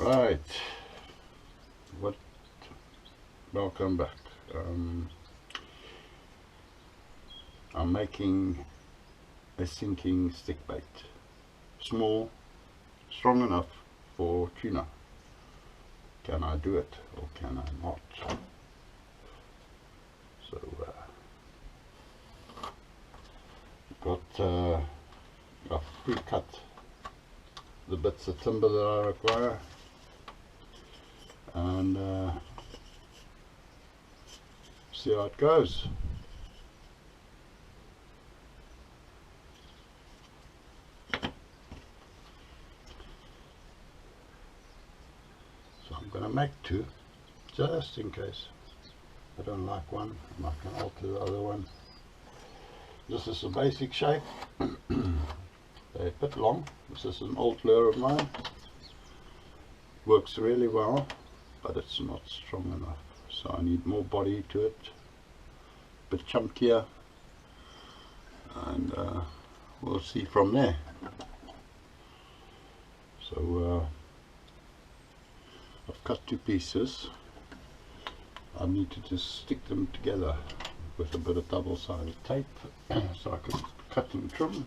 Right, what? Welcome back. I'm making a sinking stick bait. Small, strong enough for tuna. Can I do it or can I not? So I've pre-cut the bits of timber that I require, and see how it goes. So I'm going to make two, just in case I don't like one, and I can alter the other one. This is the basic shape. They're a bit long. This is an old lure of mine. Works really well, but it's not strong enough. So I need more body to it, a bit chunkier, and we'll see from there. So I've cut two pieces. I need to just stick them together with a bit of double-sided tape so I can cut and trim.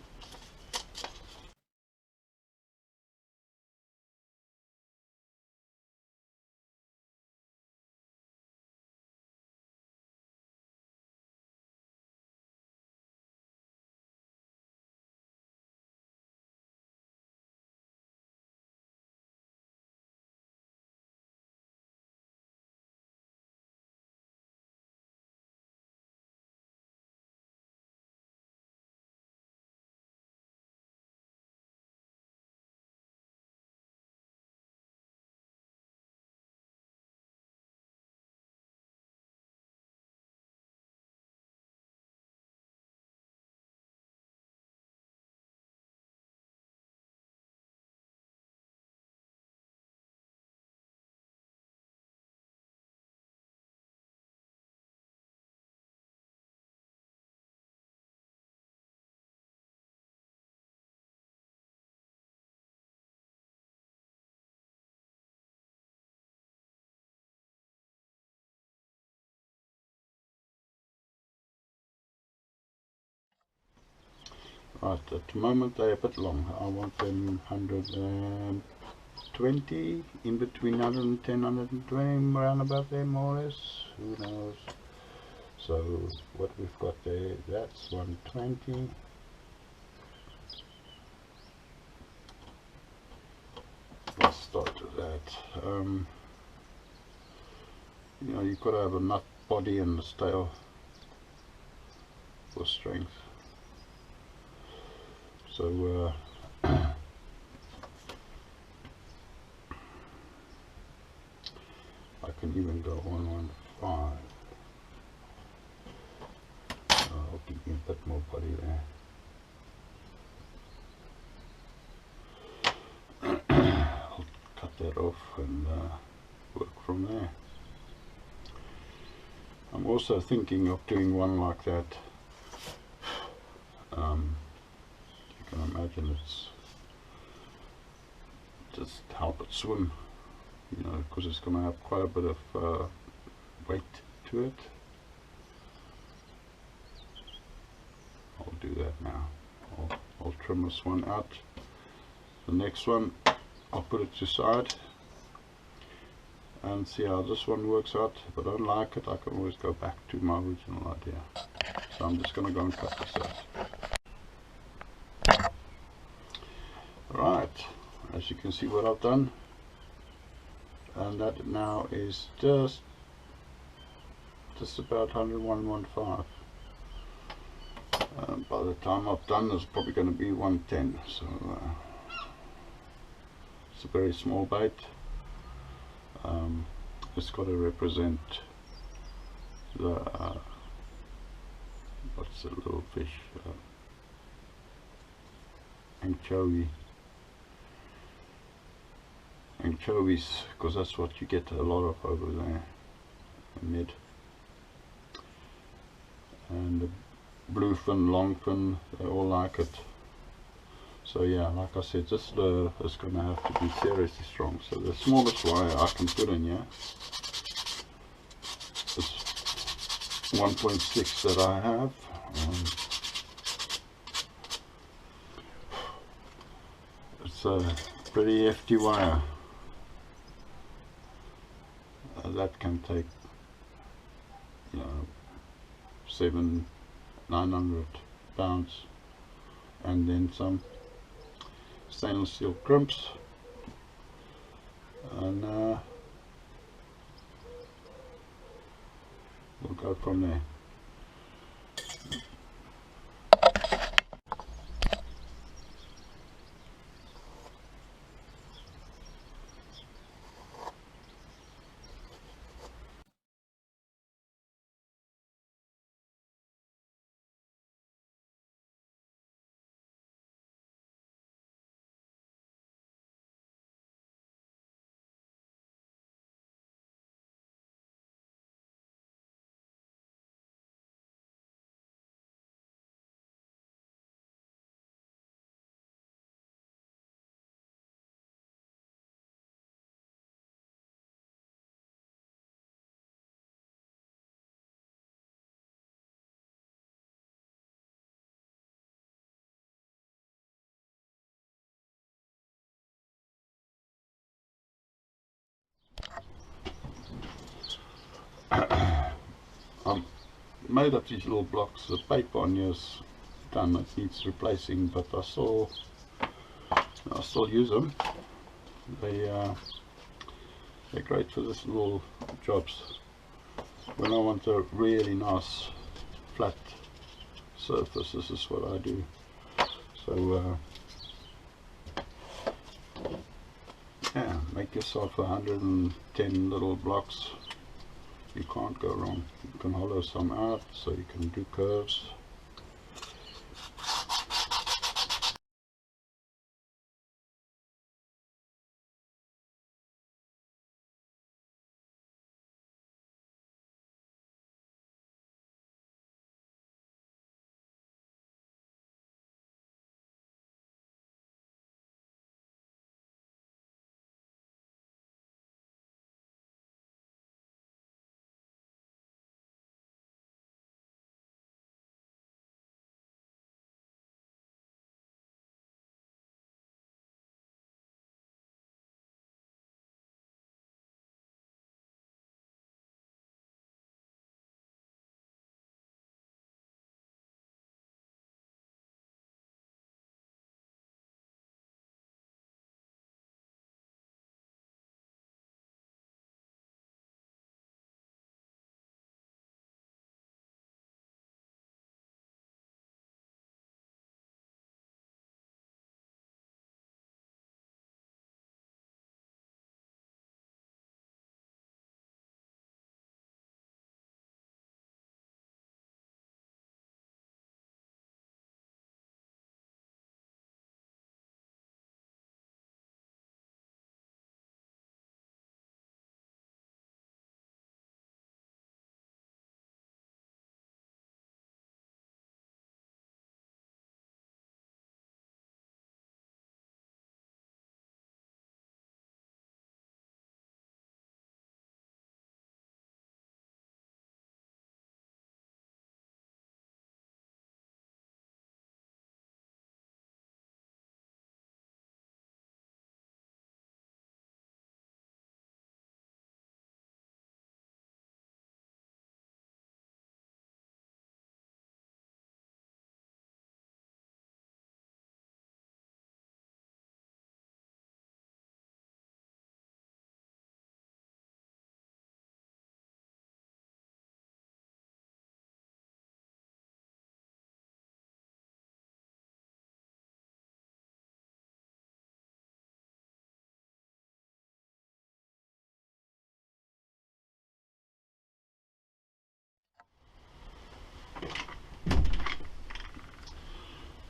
Right, at the moment they're a bit long. I want them 120, in between 110, 120, around about there more or less, who knows. So what we've got there, that's 120. Let's start with that. You know, you've got to have a nut body and a tail for strength. So I can even go 115. I'll give you a bit more body there. I'll cut that off and work from there. I'm also thinking of doing one like that. You can imagine it's just help it swim, you know, because it's going to have quite a bit of weight to it. I'll do that now. I'll trim this one out. The next one I'll put it to side and see how this one works out. If I don't like it, I can always go back to my original idea. So I'm just going to go and cut this out. Right, as you can see what I've done, and that now is just about 101.15. By the time I've done, it's probably going to be 110. So it's a very small bait. It's got to represent the what's the little fish? Anchovies, because that's what you get a lot of over there in mid. And the bluefin, longfin, they all like it. So yeah, like I said, this lure is going to have to be seriously strong. So the smallest wire I can put in here is 1.6 that I have. It's a pretty hefty wire. That can take, you know, 900 pounds, and then some stainless steel crimps, and we'll go from there. I'm made up these little blocks. The paper on here is done, it needs replacing, but I still use them. They're great for this little jobs. When I want a really nice flat surface, this is what I do. So yeah, make yourself 110 little blocks. You can't go wrong. You can hollow some out so you can do curves.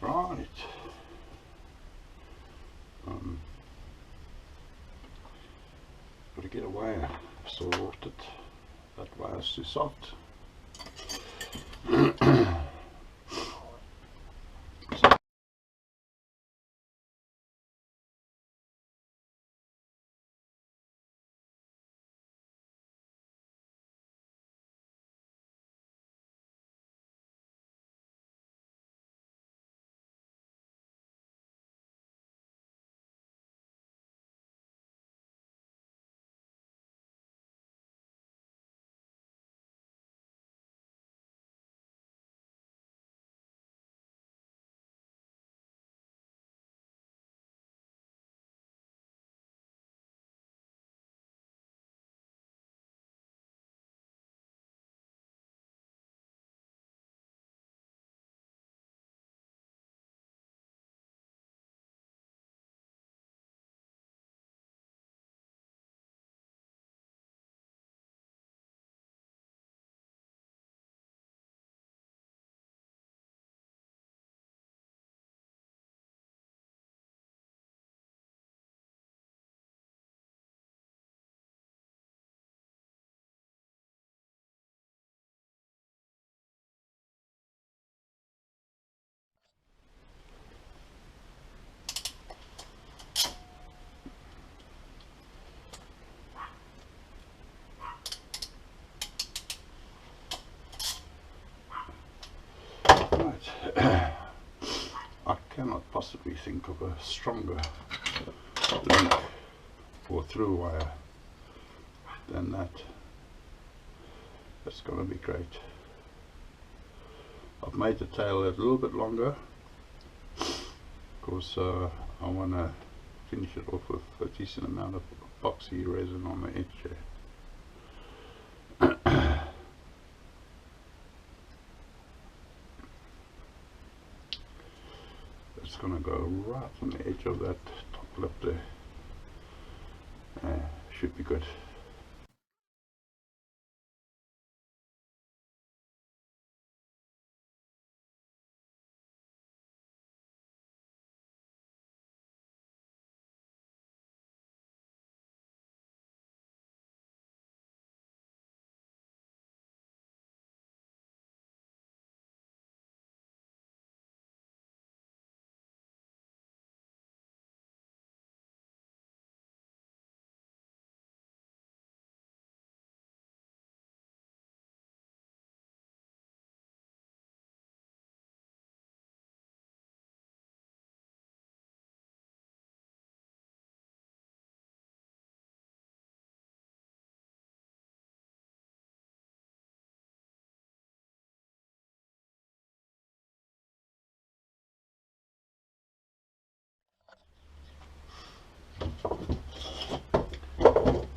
Right. Gotta get a wire sorted. That wire's too soft. possibly think of a stronger link or through wire than that. That's going to be great. I've made the tail a little bit longer because I want to finish it off with a decent amount of epoxy resin on the edge there. It's going to go right on the edge of that top lip there. Should be good.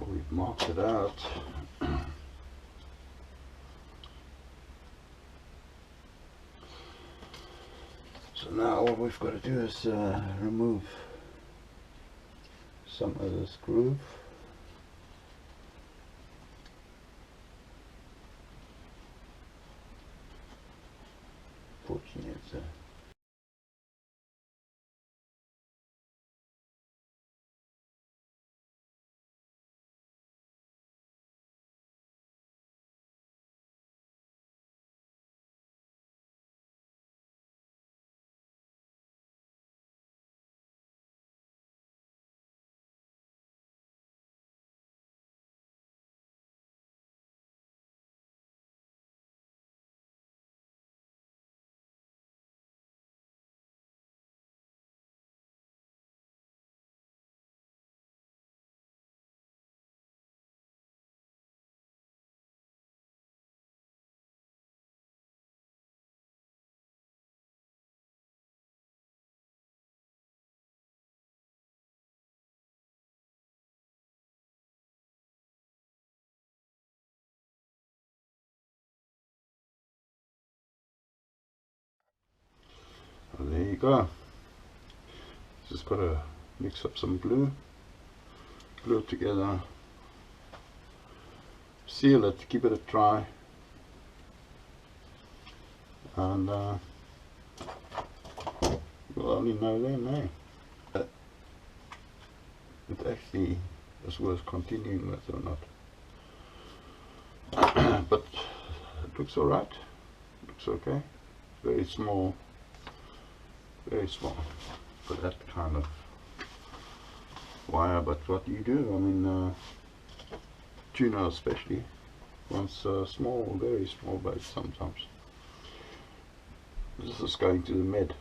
We've marked it out. So now all we've got to do is remove some of this groove. Fortunately it's well, there you go. Just got to mix up some glue, glue it together, seal it, keep it dry, and you'll only know then, eh? It actually is worth continuing with or not. But it looks alright, looks okay. Very small for that kind of wire, but what do you do? I mean, tuna especially wants small, very small baits sometimes. This is going to the med,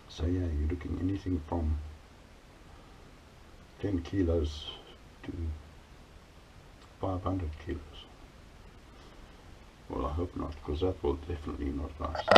so yeah, you're looking anything from 10 kilos to 500 kilos. Well, I hope not, because that will definitely not last.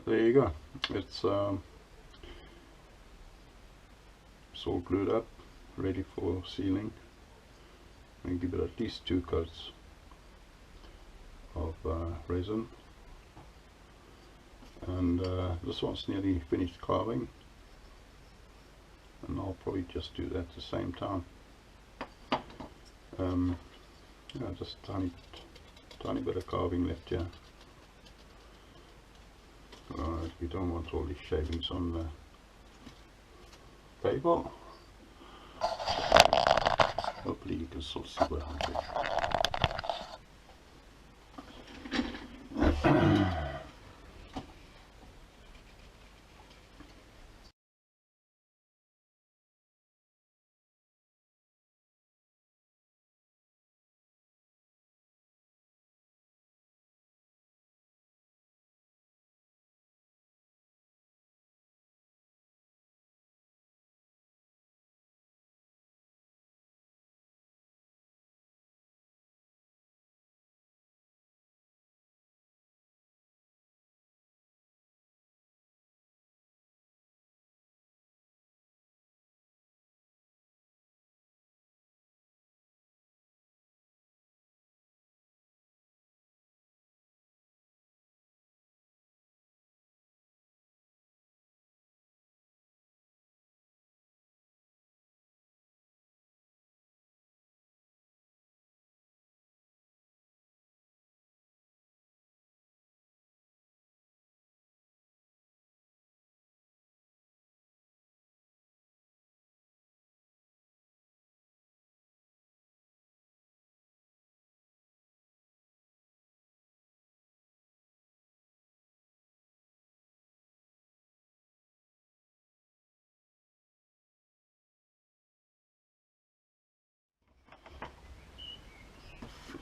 There you go. It's all glued up, ready for sealing. and give it at least 2 coats of resin. And this one's nearly finished carving, and I'll probably just do that at the same time. Yeah, just tiny bit of carving left here. Alright, we don't want all these shavings on the table. Hopefully you can still see what I'm doing.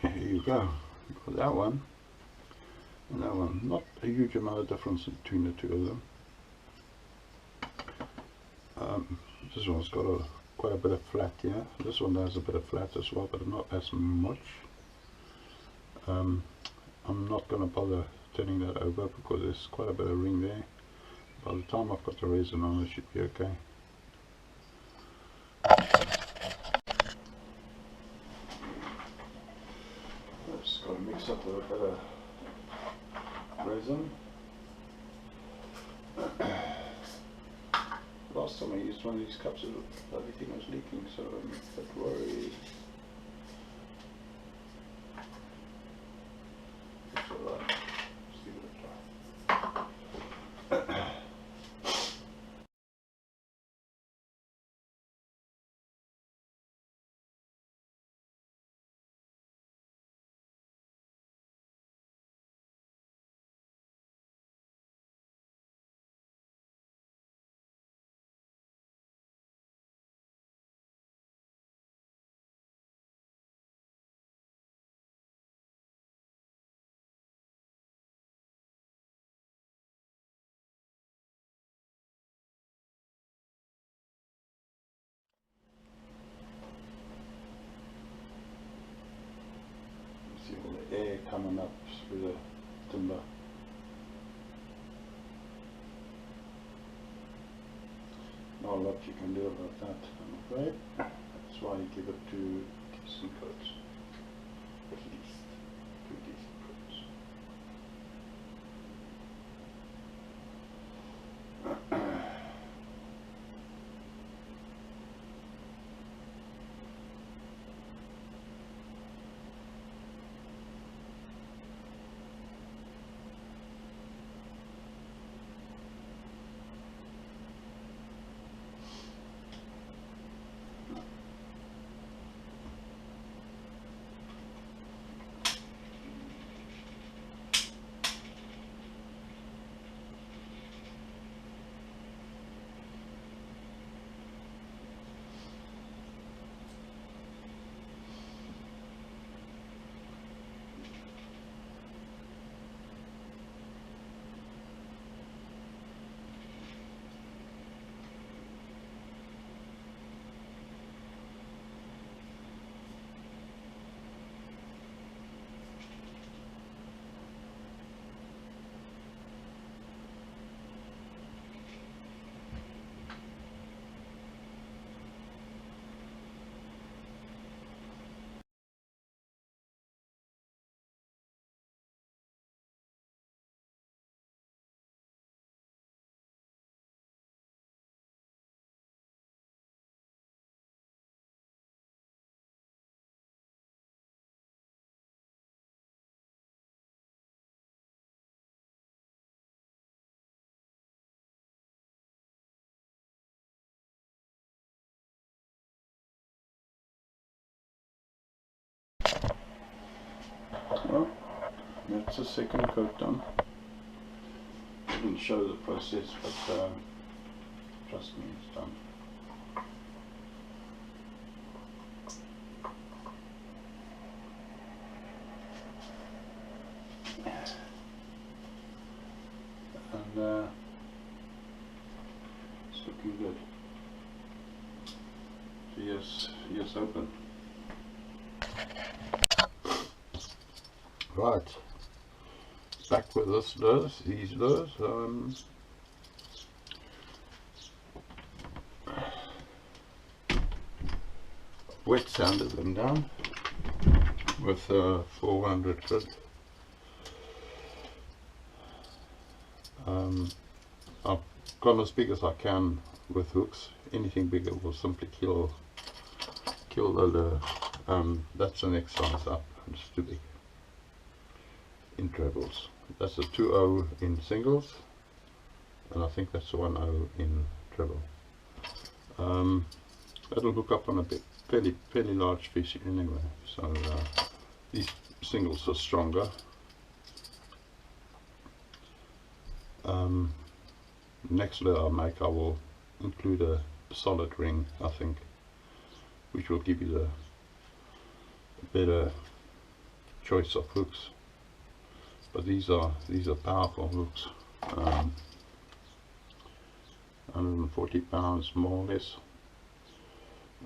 Here you go. For that one and that one, not a huge amount of difference between the two of them. This one's got quite a bit of flat here. This one has a bit of flat as well, but not as much. I'm not going to bother turning that over because there's quite a bit of ring there. By the time I've got the resin on, it should be okay. Just got to mix up with a bit of resin. Last time I used one of these cups, everything was leaking, so I'm a bit worried. It's alright. Just give it a try. See all the air coming up through the timber. Not a lot you can do about that, I'm afraid. That's why you give it 2 decent coats. At least 2 decent coats. That's the second coat done. I didn't show the process, but trust me, it's done. And it's looking good. So yes, open. Right, back with these lures. Wet sanded them down with 400 grit. I've gone as big as I can with hooks. Anything bigger will simply kill the lure. That's the next size up. It's too big in trebles. That's a 2.0 in singles, and I think that's a 1.0 in treble. That'll hook up on a bit fairly large fish anyway. So these singles are stronger. Next lure I make, I will include a solid ring, I think, which will give you a better choice of hooks. But these are powerful hooks. 140 pounds more or less.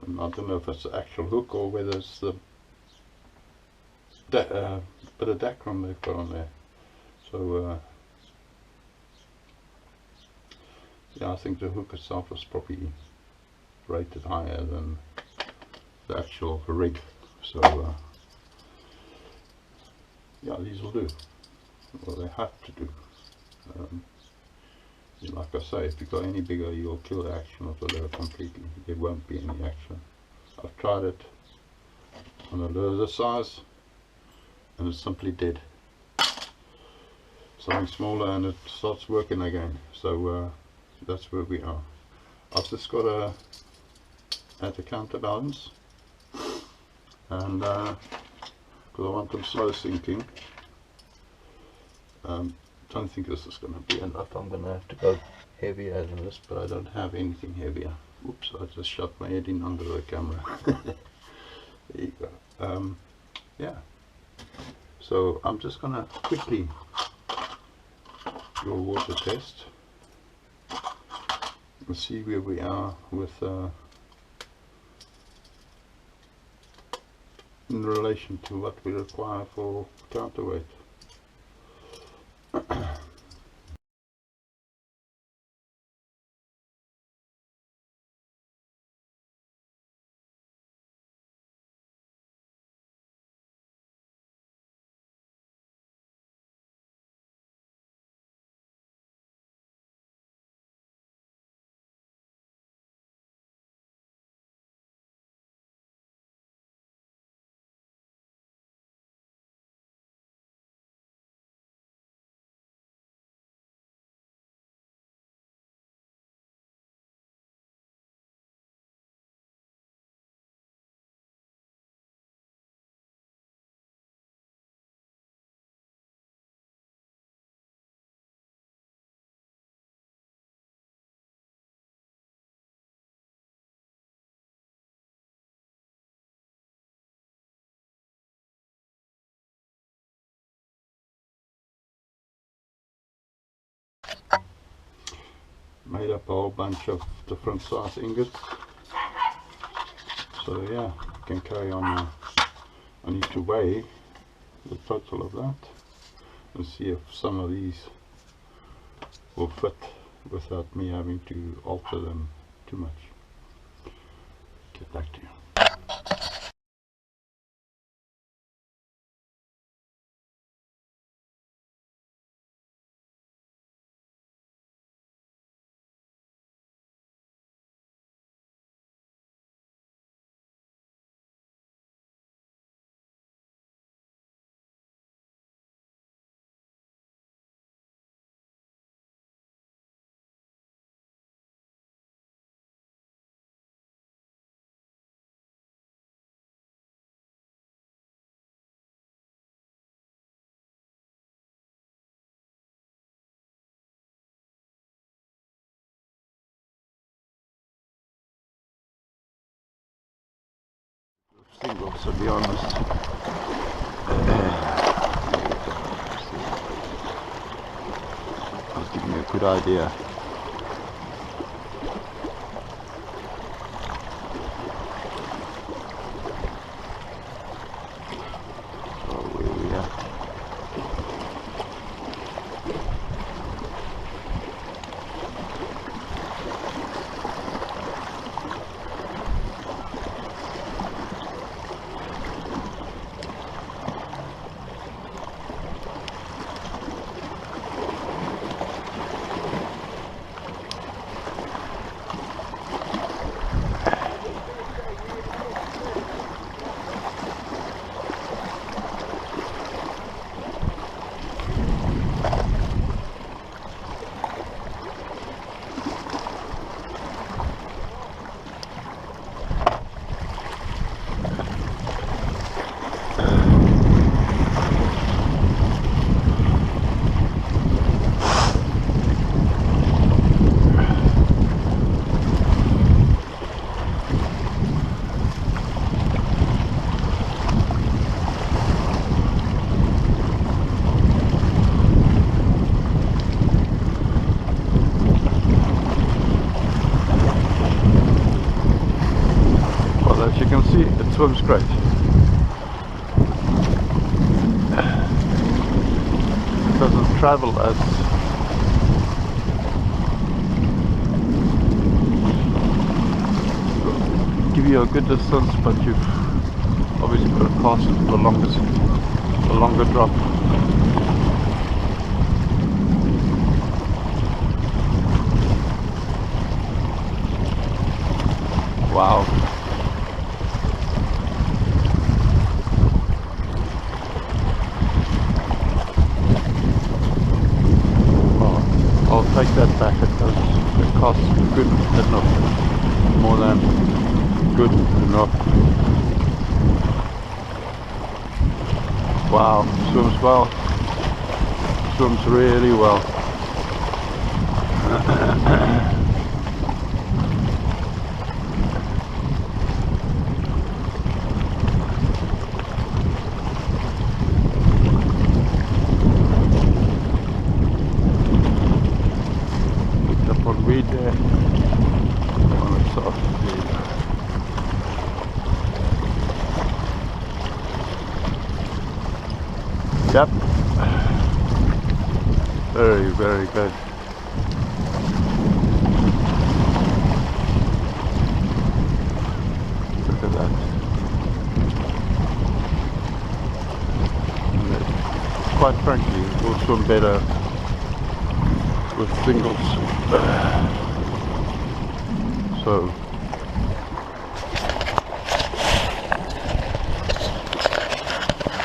And I don't know if it's the actual hook or whether it's the bit of dacron they've got on there. So yeah, I think the hook itself is probably rated higher than the actual rig. So yeah, these will do. Well, they have to do. Like I say, if you go any bigger, you'll kill the action of the lure completely. There won't be any action. I've tried it on a lure this size, and it's simply dead. Something smaller, and it starts working again. So that's where we are. I've just got to add the counterbalance, and because I want them slow sinking. Don't think this is going to be enough. I'm going to have to go heavier than this, but I don't have anything heavier. Oops, I just shoved my head in under the camera. There you go. Yeah, so I'm just going to quickly do a water test and see where we are with in relation to what we require for counterweight. Made up a whole bunch of different size ingots. So yeah, I can carry on. I need to weigh the total of that and see if some of these will fit without me having to alter them too much. Get back to you. singles, to be honest. That'll give me a good idea. So where we are. As you can see, it swims great. It doesn't travel as give you a good distance, but you've obviously got to cast the longer drop. Wow. I'll take that back. It costs good enough, more than good enough. Wow, swims well, swims really well. Weed there on the soft weed. Yep, very, very good. Look at that. And quite frankly, we'll swim better with singles. So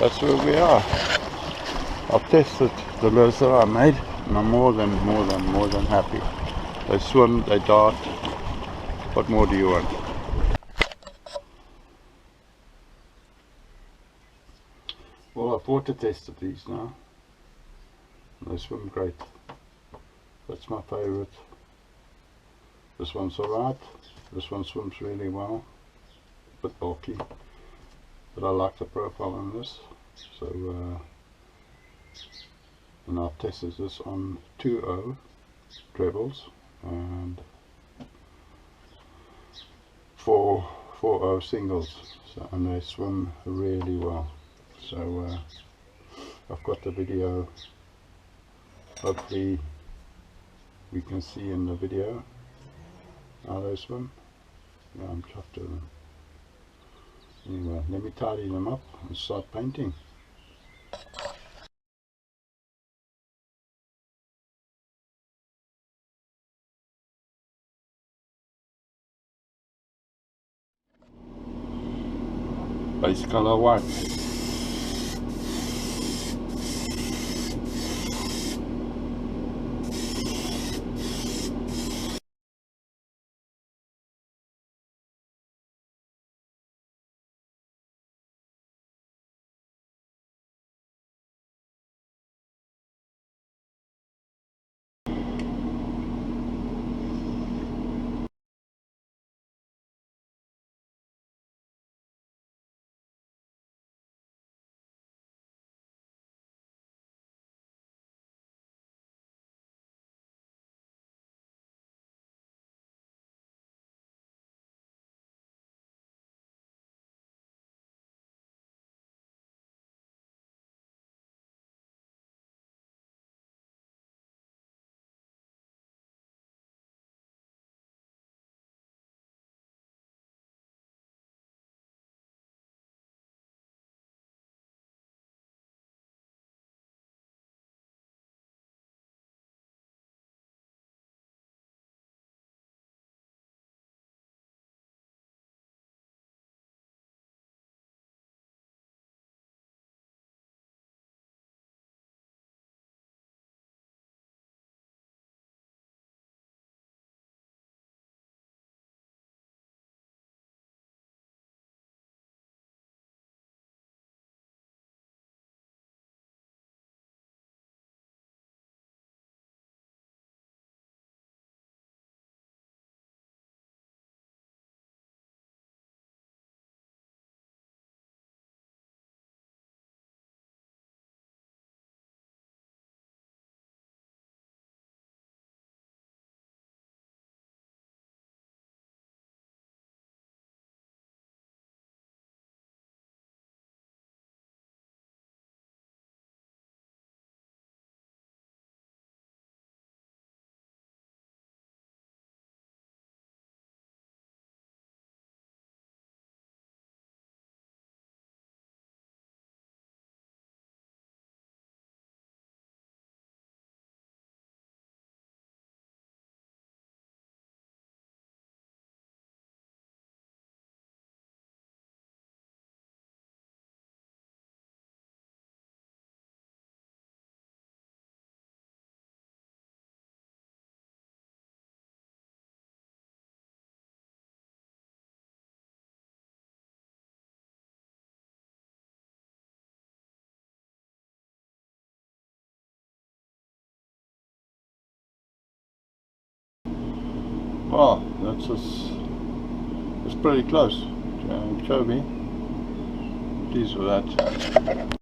that's where we are. I've tested the lures that I made and I'm more than happy. They swim, they dart. What more do you want? Well, I've water tested these now. They swim great. That's my favorite. This one's alright. This one swims really well. A bit bulky, but I like the profile on this. So, and I've tested this on 2.0 trebles and 4.0 singles. So, and they swim really well. So, I've got the video. Hopefully we can see in the video how they swim. Yeah, I'm chuffed to them. Anyway, let me tidy them up and start painting. Base color white. Well, that's just, it's pretty close to anchovy. Pleased with that.